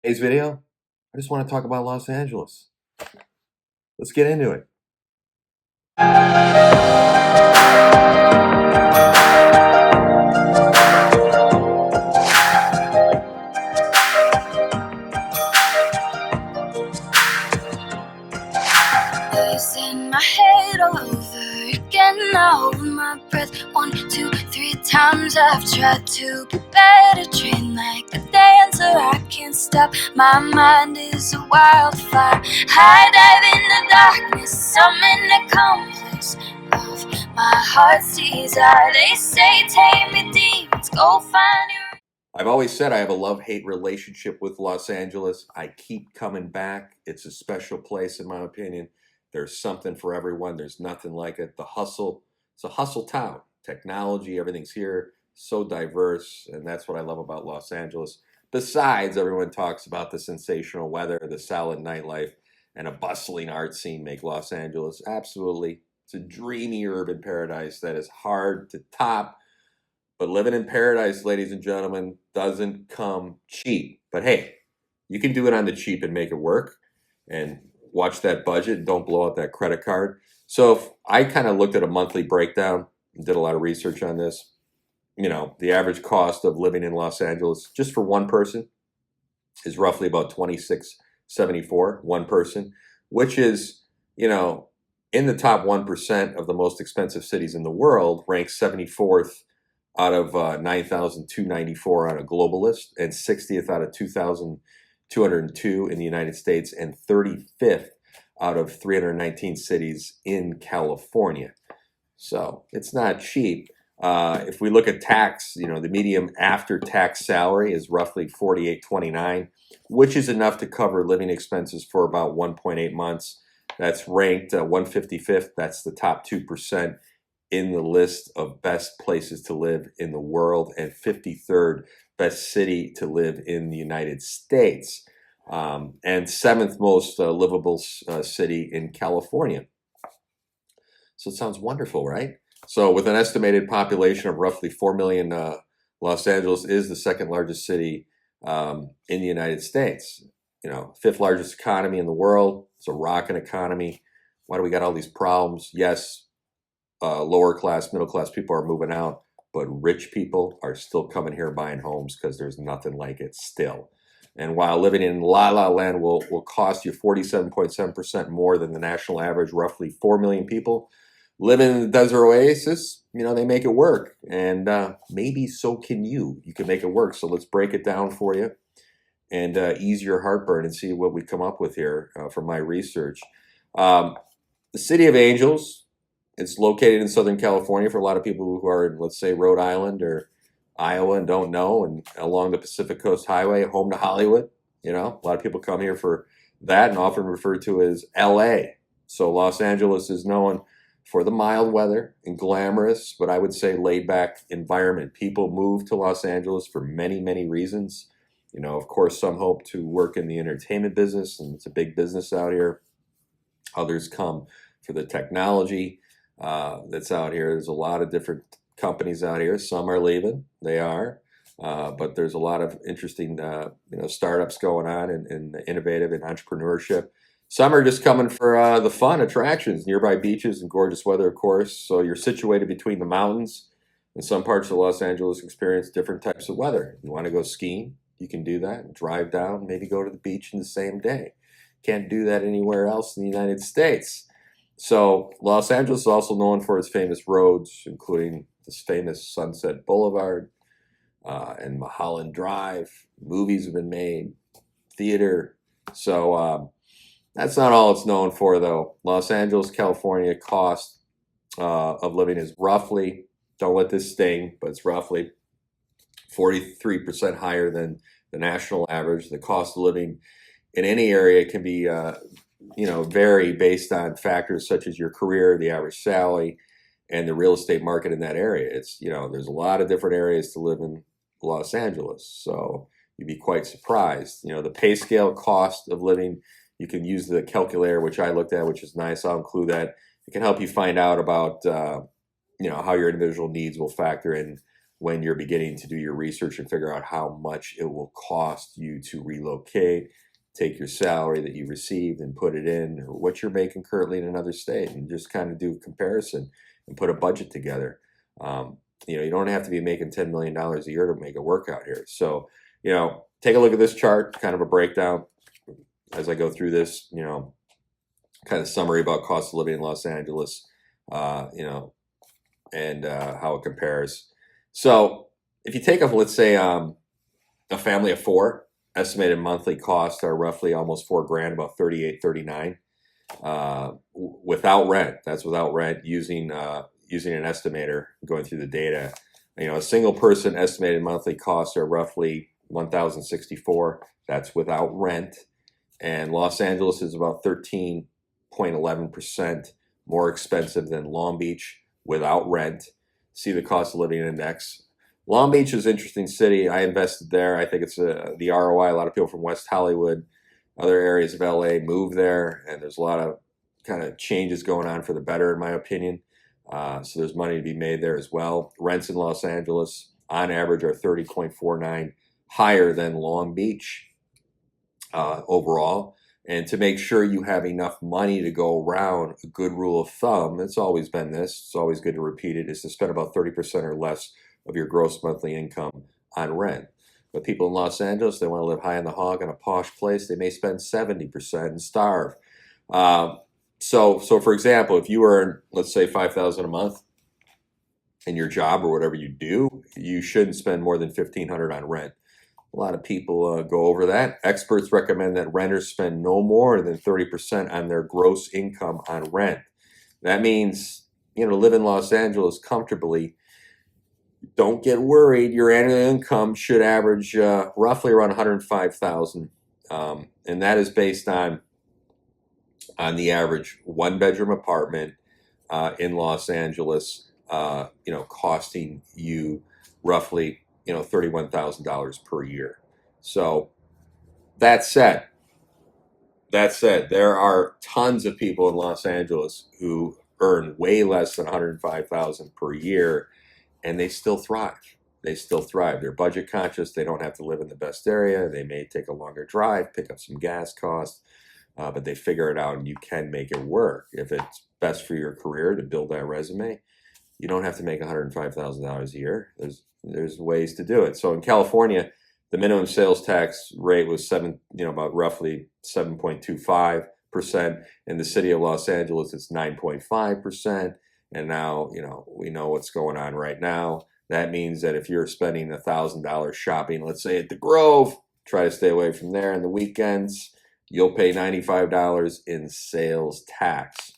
Today's video, I just want to talk about Los Angeles. Let's get into it. Losing my head all over again. I hold my breath 1, 2, 3 times. I've tried to be better, train like a dancer. I can't stop. My mind is a wildfire. I dive in the darkness. I'm in a complex of my heart's desire. They say, take me deep. Let's go find you. I've always said I have a love-hate relationship with Los Angeles. I keep coming back. It's a special place, in my opinion. There's something for everyone. There's nothing like it. The hustle. It's a hustle town. Technology, everything's here. So diverse, and that's what I love about Los Angeles. Besides, everyone talks about the sensational weather, the solid nightlife, and a bustling art scene make Los Angeles absolutely. It's a dreamy urban paradise that is hard to top. But living in paradise, ladies and gentlemen, doesn't come cheap. But hey, you can do it on the cheap and make it work and watch that budget and don't blow out that credit card. So if I kind of looked at a monthly breakdown and did a lot of research on this. The average cost of living in Los Angeles just for one person is roughly about 26.74 one person, which is, in the top 1% of the most expensive cities in the world, ranked 74th out of 9,294 on a global list, and 60th out of 2,202 in the United States, and 35th out of 319 cities in California. So it's not cheap. If we look at tax, the median after-tax salary is roughly $48.29, which is enough to cover living expenses for about 1.8 months. That's ranked 155th. That's the top 2% in the list of best places to live in the world, and 53rd best city to live in the United States, and seventh most livable city in California. So it sounds wonderful, right? So with an estimated population of roughly 4 million, Los Angeles is the second largest city in the United States. Fifth largest economy in the world. It's a rocking economy. Why do we got all these problems? Yes, lower class, middle class people are moving out, but rich people are still coming here buying homes because there's nothing like it still. And while living in La La Land will cost you 47.7% more than the national average, roughly 4 million people living in the desert oasis, they make it work. And maybe so can you. You can make it work. So let's break it down for you and ease your heartburn and see what we come up with here from my research. The City of Angels, it's located in Southern California for a lot of people who are in, let's say, Rhode Island or Iowa and don't know, and along the Pacific Coast Highway, home to Hollywood. A lot of people come here for that and often referred to as LA. So Los Angeles is known for the mild weather and glamorous, but I would say laid back environment. People move to Los Angeles for many, many reasons. Of course, some hope to work in the entertainment business, and it's a big business out here. Others come for the technology that's out here. There's a lot of different companies out here. Some are leaving, they are, but there's a lot of interesting, startups going on in innovative and entrepreneurship. Some are just coming for the fun attractions, nearby beaches and gorgeous weather, of course. So you're situated between the mountains. In some parts of Los Angeles, experience different types of weather. You want to go skiing, you can do that. Drive down, maybe go to the beach in the same day. Can't do that anywhere else in the United States. So Los Angeles is also known for its famous roads, including this famous Sunset Boulevard and Mulholland Drive. Movies have been made, theater. So that's not all it's known for, though. Los Angeles, California, cost of living is roughly, don't let this sting, but it's roughly 43% higher than the national average. The cost of living in any area can be vary based on factors such as your career, the average salary, and the real estate market in that area. It's, there's a lot of different areas to live in Los Angeles. So you'd be quite surprised. The pay scale cost of living, you can use the calculator, which I looked at, which is nice. I'll include that. It can help you find out about, how your individual needs will factor in when you're beginning to do your research and figure out how much it will cost you to relocate, take your salary that you received and put it in, or what you're making currently in another state, and just kind of do a comparison and put a budget together. You don't have to be making $10 million a year to make it work out here. So, take a look at this chart, kind of a breakdown as I go through this, kind of summary about cost of living in Los Angeles, and how it compares. So if you take let's say, a family of four, estimated monthly costs are roughly almost $4,000, about 38, 39, without rent. That's without rent, using an estimator, going through the data. A single person estimated monthly costs are roughly $1,064. That's without rent. And Los Angeles is about 13.11% more expensive than Long Beach without rent. See the cost of living index. Long Beach is an interesting city. I invested there. I think it's the ROI. A lot of people from West Hollywood, other areas of LA move there, and there's a lot of kind of changes going on for the better, in my opinion. So there's money to be made there as well. Rents in Los Angeles, on average, are 30.49, higher than Long Beach overall. And to make sure you have enough money to go around, a good rule of thumb, it's always been this, it's always good to repeat it, is to spend about 30% or less of your gross monthly income on rent. But people in Los Angeles, they want to live high on the hog in a posh place, they may spend 70% and starve. So for example, if you earn, let's say, $5,000 a month in your job or whatever you do, you shouldn't spend more than $1,500 on rent. A lot of people go over that. Experts recommend that renters spend no more than 30% on their gross income on rent. That means, to live in Los Angeles comfortably, don't get worried. Your annual income should average roughly around $105,000, and that is based on the average one-bedroom apartment in Los Angeles, costing you roughly $31,000 per year. So that said, there are tons of people in Los Angeles who earn way less than $105,000 per year, and they still thrive. They're budget conscious. They don't have to live in the best area. They may take a longer drive, pick up some gas costs, but they figure it out, and you can make it work. If it's best for your career to build that resume, you don't have to make $105,000 a year. There's ways to do it. So in California, the minimum sales tax rate was about roughly 7.25%. In the city of Los Angeles, it's 9.5%. And now, we know what's going on right now. That means that if you're spending $1,000 shopping, let's say at the Grove, try to stay away from there on the weekends, you'll pay $95 in sales tax.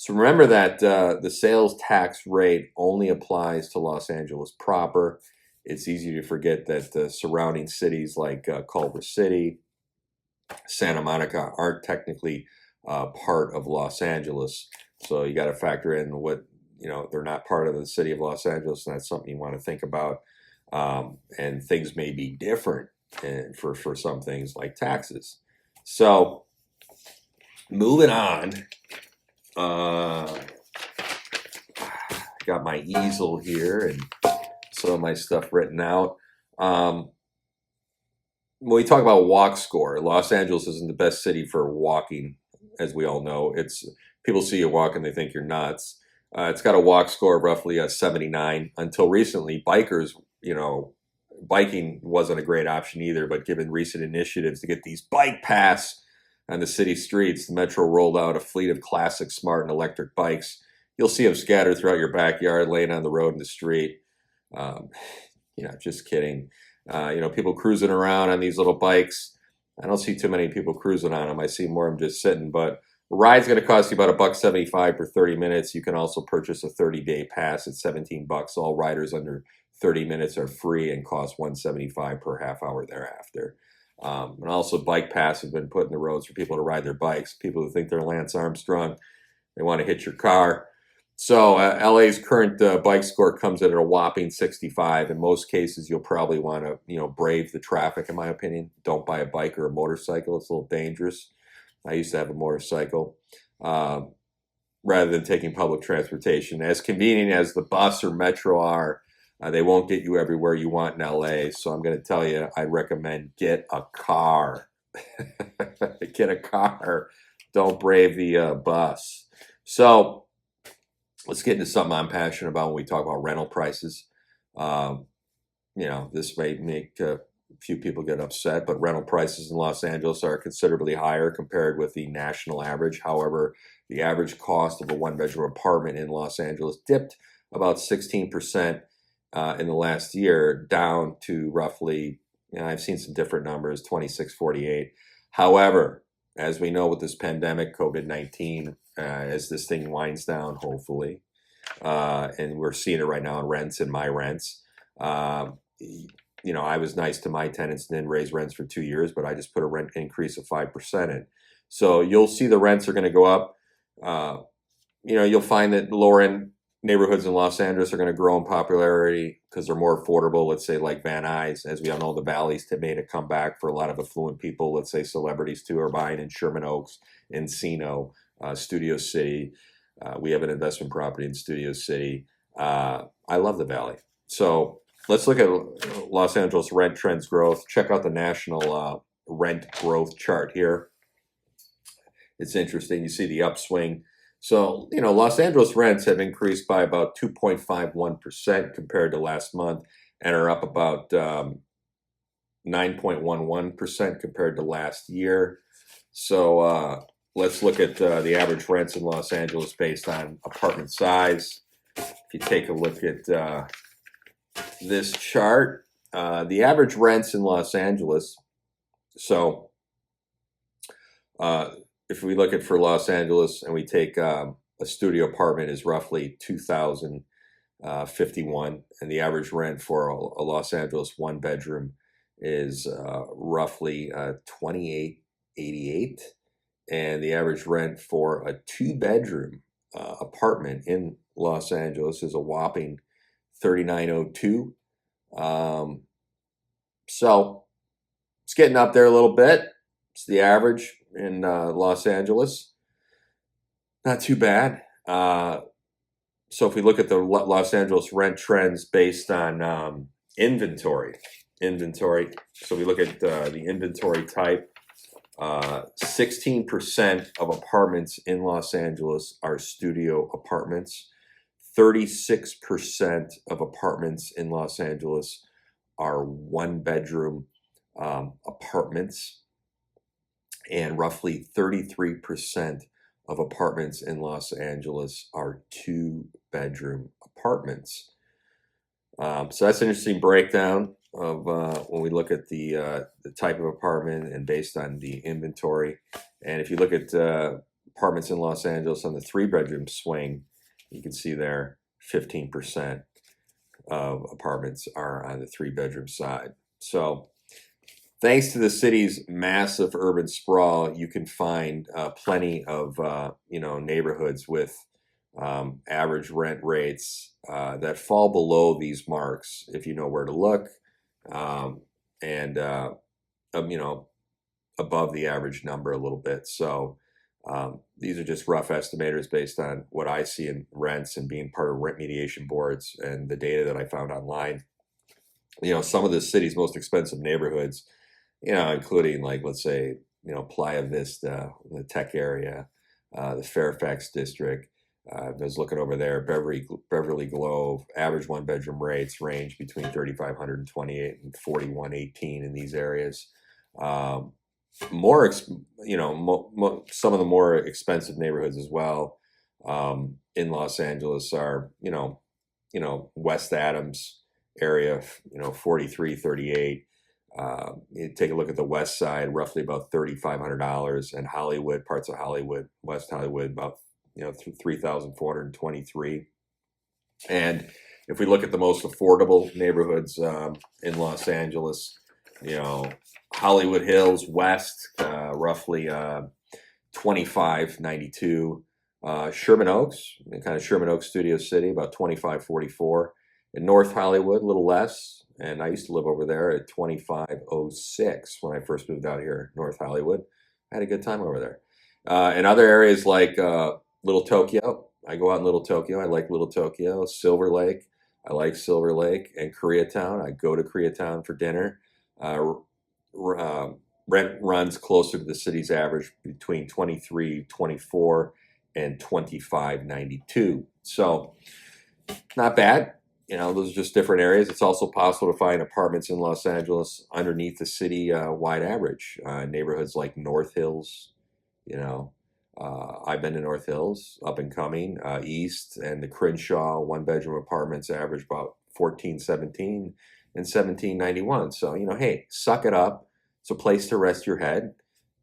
So remember that the sales tax rate only applies to Los Angeles proper. It's easy to forget that the surrounding cities like Culver City, Santa Monica aren't technically part of Los Angeles. So you got to factor in what, they're not part of the city of Los Angeles, and that's something you want to think about. And things may be different for some things like taxes. So moving on. Got my easel here and some of my stuff written out. When we talk about walk score, Los Angeles isn't the best city for walking, as we all know. People see you walk and they think you're nuts. It's got a walk score of roughly a 79. Until recently, bikers, biking wasn't a great option either, but given recent initiatives to get these bike paths on the city streets, the Metro rolled out a fleet of classic smart and electric bikes. You'll see them scattered throughout your backyard, laying on the road in the street. Just kidding. People cruising around on these little bikes. I don't see too many people cruising on them. I see more of them just sitting. But a ride's going to cost you about $1.75 per 30 minutes. You can also purchase a 30-day pass at $17. All riders under 30 minutes are free and cost $1.75 per half hour thereafter. And also bike paths have been put in the roads for people to ride their bikes. People who think they're Lance Armstrong, they want to hit your car. So LA's current bike score comes in at a whopping 65. In most cases, you'll probably want to, brave the traffic, in my opinion. Don't buy a bike or a motorcycle. It's a little dangerous. I used to have a motorcycle. Rather than taking public transportation. As convenient as the bus or metro are, They won't get you everywhere you want in LA. So I'm going to tell you, I recommend get a car. Get a car. Don't brave the bus. So let's get into something I'm passionate about when we talk about rental prices. Um, this may make a few people get upset, but rental prices in Los Angeles are considerably higher compared with the national average. However, the average cost of a one-bedroom apartment in Los Angeles dipped about 16% in the last year, down to roughly, I've seen some different numbers, 26.48. However, as we know with this pandemic, COVID-19, as this thing winds down, hopefully, and we're seeing it right now in rents and my rents. I was nice to my tenants and didn't raise rents for 2 years, but I just put a rent increase of 5% in. So you'll see the rents are going to go up. You'll find that lower end neighborhoods in Los Angeles are going to grow in popularity because they're more affordable. Let's say like Van Nuys, as we all know, the Valley's made a comeback for a lot of affluent people. Let's say celebrities too are buying in Sherman Oaks, Encino, Studio City. We have an investment property in Studio City. I love the Valley. So let's look at Los Angeles rent trends growth. Check out the national rent growth chart here. It's interesting. You see the upswing. So, Los Angeles rents have increased by about 2.51% compared to last month and are up about 9.11% compared to last year. So let's look at the average rents in Los Angeles based on apartment size. If you take a look at this chart, the average rents in Los Angeles. So if we look at for Los Angeles and we take a studio apartment is roughly $2,051, and the average rent for a Los Angeles one bedroom is roughly $2,888, and the average rent for a two bedroom apartment in Los Angeles is a whopping $3,902. So it's getting up there a little bit. It's the average in Los Angeles. Not too bad. So if we look at the Los Angeles rent trends based on inventory. So we look at the inventory type. 16% of apartments in Los Angeles are studio apartments. 36% of apartments in Los Angeles are one bedroom apartments. And roughly 33% of apartments in Los Angeles are two-bedroom apartments. So that's an interesting breakdown of when we look at the type of apartment and based on the inventory. And if you look at apartments in Los Angeles on the three-bedroom swing, you can see there 15% of apartments are on the three-bedroom side. So thanks to the city's massive urban sprawl, you can find plenty of neighborhoods with average rent rates that fall below these marks if you know where to look, and above the average number a little bit. So these are just rough estimators based on what I see in rents and being part of rent mediation boards and the data that I found online. Some of the city's most expensive neighborhoods, including like, let's say, Playa Vista, the tech area, the Fairfax district. I was looking over there, Beverly Grove, average one bedroom rates range between $3,528 and $4,118 in these areas. Some of the more expensive neighborhoods as well in Los Angeles are, West Adams area, $4,338. You take a look at the west side, roughly about $3,500, and Hollywood, parts of Hollywood, West Hollywood, about $3,423. And if we look at the most affordable neighborhoods in Los Angeles, Hollywood Hills West, roughly $2,592. Sherman Oaks, kind of Sherman Oaks Studio City, about $2,544. In North Hollywood, a little less. And I used to live over there at $2,506 when I first moved out here, North Hollywood. I had a good time over there. In other areas like Little Tokyo, I go out in Little Tokyo. I like Little Tokyo, Silver Lake. I like Silver Lake and Koreatown. I go to Koreatown for dinner. Uh, Rent runs closer to the city's average between 23.24 and 25.92. So not bad. Those are just different areas. It's also possible to find apartments in Los Angeles underneath the city wide average. Neighborhoods like North Hills, you know, I've been to North Hills, up and coming, East, and the Crenshaw one bedroom apartments average about 1417 and 1791. So, hey, suck it up. It's a place to rest your head.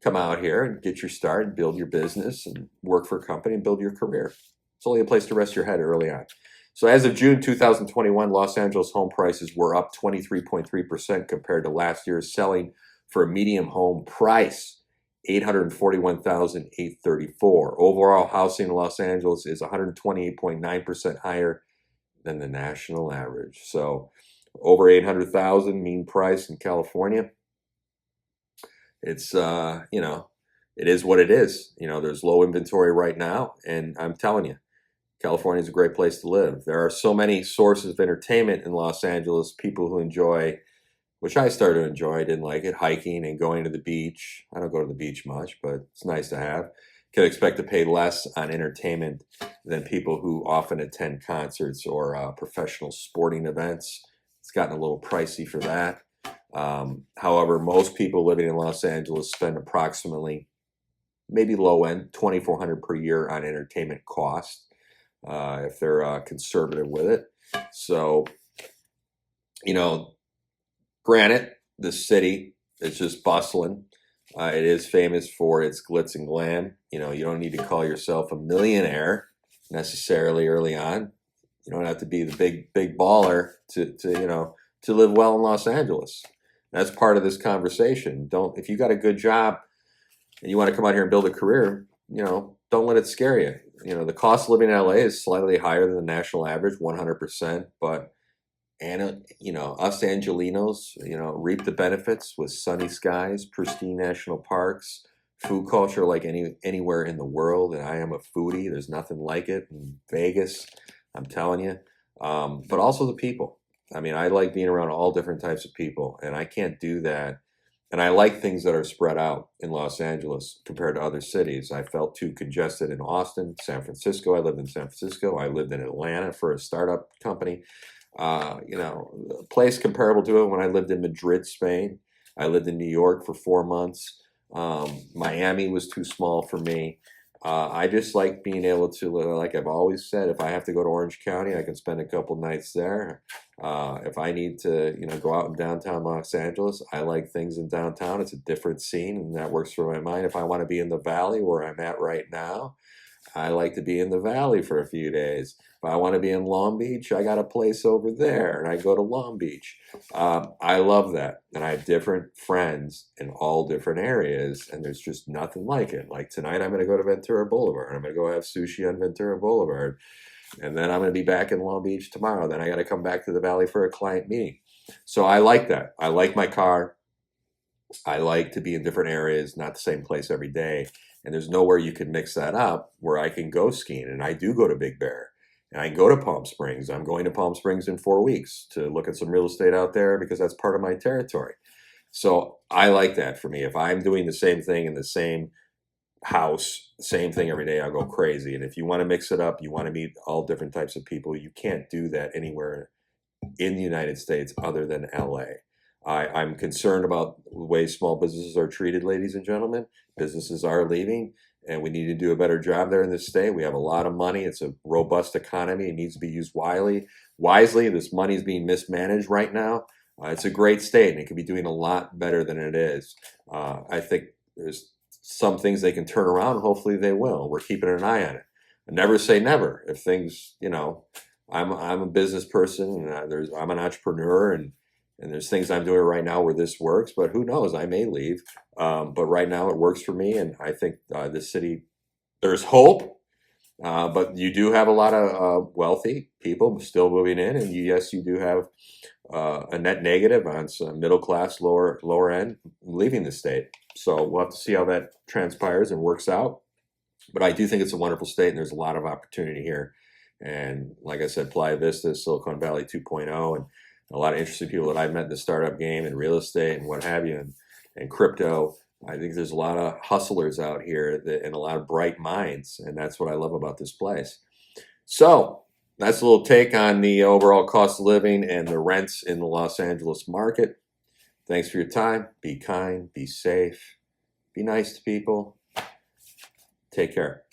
Come out here and get your start and build your business and work for a company and build your career. It's only a place to rest your head early on. So as of June 2021, Los Angeles home prices were up 23.3% compared to last year, selling for a median home price $841,834. Overall housing in Los Angeles is 128.9% higher than the national average. So over 800,000 mean price in California. It's it is what it is. There's low inventory right now, and I'm telling you, California is a great place to live. There are so many sources of entertainment in Los Angeles. People who enjoy, which I started to enjoy, I didn't like it, hiking and going to the beach. I don't go to the beach much, but it's nice to have. Can expect to pay less on entertainment than people who often attend concerts or professional sporting events. It's gotten a little pricey for that. However, most people living in Los Angeles spend approximately, maybe low end, $2,400 per year on entertainment costs. If they're conservative with it. So, granted, the city is just bustling. It is famous for its glitz and glam. You don't need to call yourself a millionaire necessarily early on. You don't have to be the big baller to live well in Los Angeles. That's part of this conversation. If you got a good job and you want to come out here and build a career, don't let it scare you. The cost of living in LA is slightly higher than the national average, 100%. But, us Angelinos, reap the benefits with sunny skies, pristine national parks, food culture like anywhere in the world. And I am a foodie. There's nothing like it in Vegas, I'm telling you. But also the people. I like being around all different types of people, and I can't do that. And I like things that are spread out in Los Angeles compared to other cities. I felt too congested in Austin, San Francisco. I lived in San Francisco. I lived in Atlanta for a startup company. A place comparable to it when I lived in Madrid, Spain. I lived in New York for 4 months. Miami was too small for me. I just like being able to, like I've always said, if I have to go to Orange County, I can spend a couple nights there. If I need to, go out in downtown Los Angeles, I like things in downtown. It's a different scene, and that works for my mind. If I want to be in the valley where I'm at right now, I like to be in the valley for a few days. If I want to be in Long Beach, I got a place over there, and I go to Long Beach. I love that, and I have different friends in all different areas, and there's just nothing like it. Like tonight, I'm going to go to Ventura Boulevard. I'm going to go have sushi on Ventura Boulevard, and then I'm going to be back in Long Beach tomorrow. Then I got to come back to the valley for a client meeting. So I like that. I like my car. I like to be in different areas, not the same place every day. And there's nowhere you can mix that up where I can go skiing. And I do go to Big Bear. And I go to Palm Springs. I'm going to Palm Springs in 4 weeks to look at some real estate out there because that's part of my territory. So I like that for me. If I'm doing the same thing in the same house, same thing every day, I'll go crazy. And if you want to mix it up, you want to meet all different types of people, you can't do that anywhere in the United States other than LA. I'm concerned about the way small businesses are treated, ladies and gentlemen. Businesses are leaving, and we need to do a better job there in this state. We have a lot of money. It's a robust economy. It needs to be used wisely. This money is being mismanaged right now. It's a great state, and it could be doing a lot better than it is. I think there's some things they can turn around. Hopefully they will. We're keeping an eye on it. Never say never. If things, I'm a business person, and I'm an entrepreneur, and there's things I'm doing right now where this works, but who knows? I may leave. But right now it works for me, and I think this city, there's hope. But you do have a lot of wealthy people still moving in, and yes, you do have a net negative on some middle class, lower end leaving the state. So we'll have to see how that transpires and works out. But I do think it's a wonderful state, and there's a lot of opportunity here. And like I said, Playa Vista, Silicon Valley 2.0, and a lot of interesting people that I've met in the startup game and real estate and what have you, and crypto. I think there's a lot of hustlers out here and a lot of bright minds, and that's what I love about this place. So that's a little take on the overall cost of living and the rents in the Los Angeles market. Thanks for your time. Be kind, be safe, be nice to people. Take care.